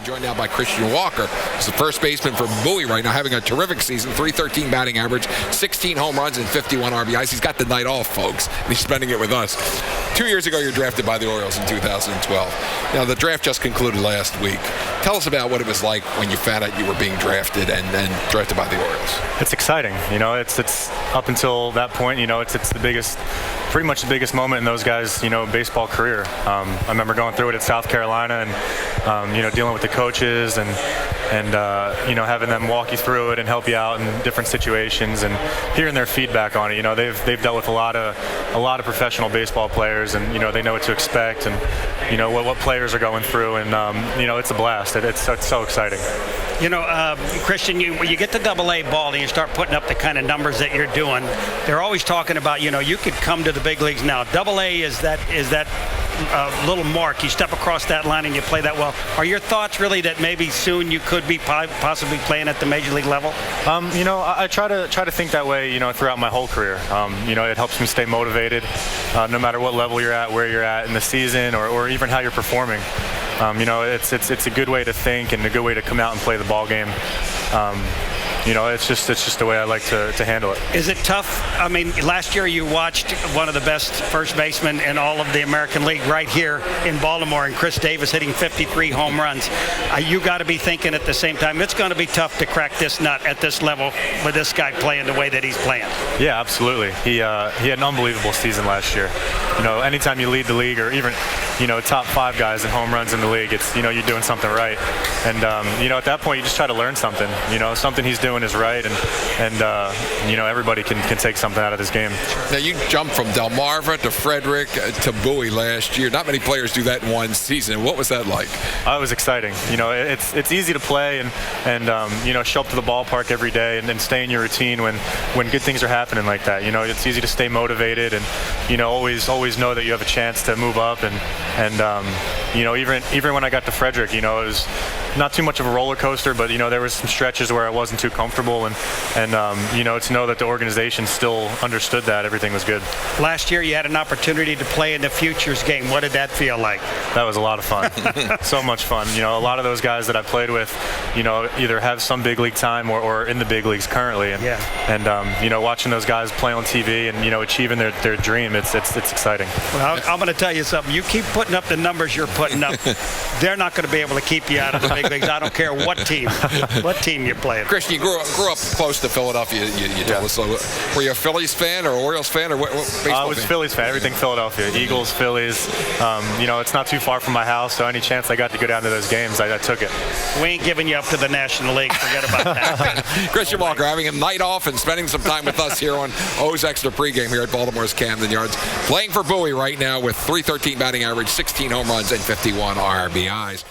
Joined now by Christian Walker, who's the first baseman for Bowie right now, having a terrific season, .313 batting average, 16 home runs and 51 RBIs. He's got the night off, folks, and he's spending it with us. 2 years ago, you were drafted by the Orioles in 2012. Now, the draft just concluded last week. Tell us about what it was like when you found out you were being drafted and drafted by the Orioles. It's exciting. It's up until that point, it's the biggest, pretty much the biggest moment in those guys' baseball career. I remember going through it at South Carolina and dealing with the coaches and having them walk you through it and help you out in different situations and hearing their feedback on it. They've dealt with a lot of professional baseball players, and they know what to expect and what players are going through, and it's a blast. It's so exciting. Christian, you get the AA ball and you start putting up the kind of numbers that you're doing. They're always talking about, you could come to the big leagues now. AA is that little mark. You step across that line and you play that well. Are your thoughts really that maybe soon you could be possibly playing at the major league level? I try to think that way, throughout my whole career. It helps me stay motivated, no matter what level you're at, where you're at in the season, or even how you're performing. It's a good way to think and a good way to come out and play the ball game. It's just the way I like to handle it. Is it tough? I mean, last year you watched one of the best first basemen in all of the American League right here in Baltimore, and Chris Davis hitting 53 home runs. You got to be thinking at the same time, it's going to be tough to crack this nut at this level with this guy playing the way that he's playing. Yeah, absolutely. He had an unbelievable season last year. Anytime you lead the league, or even top 5 guys in home runs in the league, it's you're doing something right. And at that point you just try to learn something. Something he's doing is right, and everybody can take something out of this game. Now, you jumped from Delmarva to Frederick to Bowie last year. Not many players do that in one season. What was that like? It was exciting. It's easy to play and show up to the ballpark every day and stay in your routine when good things are happening like that. It's easy to stay motivated and always know that you have a chance to move up and even when I got to Frederick, it was not too much of a roller coaster, but there was some stretches where I wasn't too comfortable, and to know that the organization still understood that everything was good. Last year you had an opportunity to play in the Futures game. What did that feel like? That was a lot of fun. So much fun. A lot of those guys that I played with, either have some big league time or in the big leagues currently, and watching those guys play on TV and achieving their dream, it's exciting. Well, I'm going to tell you something. You keep putting up the numbers you're putting up, they're not going to be able to keep you out of the big leagues. I don't care what team you're playing. Christian, you grew up close to Philadelphia. You told us. So, were you a Phillies fan or Orioles fan or what baseball I was fan? Phillies fan. Everything Philadelphia, Eagles, Phillies. It's not too far from my house, so any chance I got to go down to those games, I took it. We ain't giving you up to the National League. Forget about that. Christian Walker having a night off and spending some time with us here on O's Xtra pregame here at Baltimore's Camden Yards. Playing for Bowie right now with .313 batting average, 16 home runs and 51 RBIs.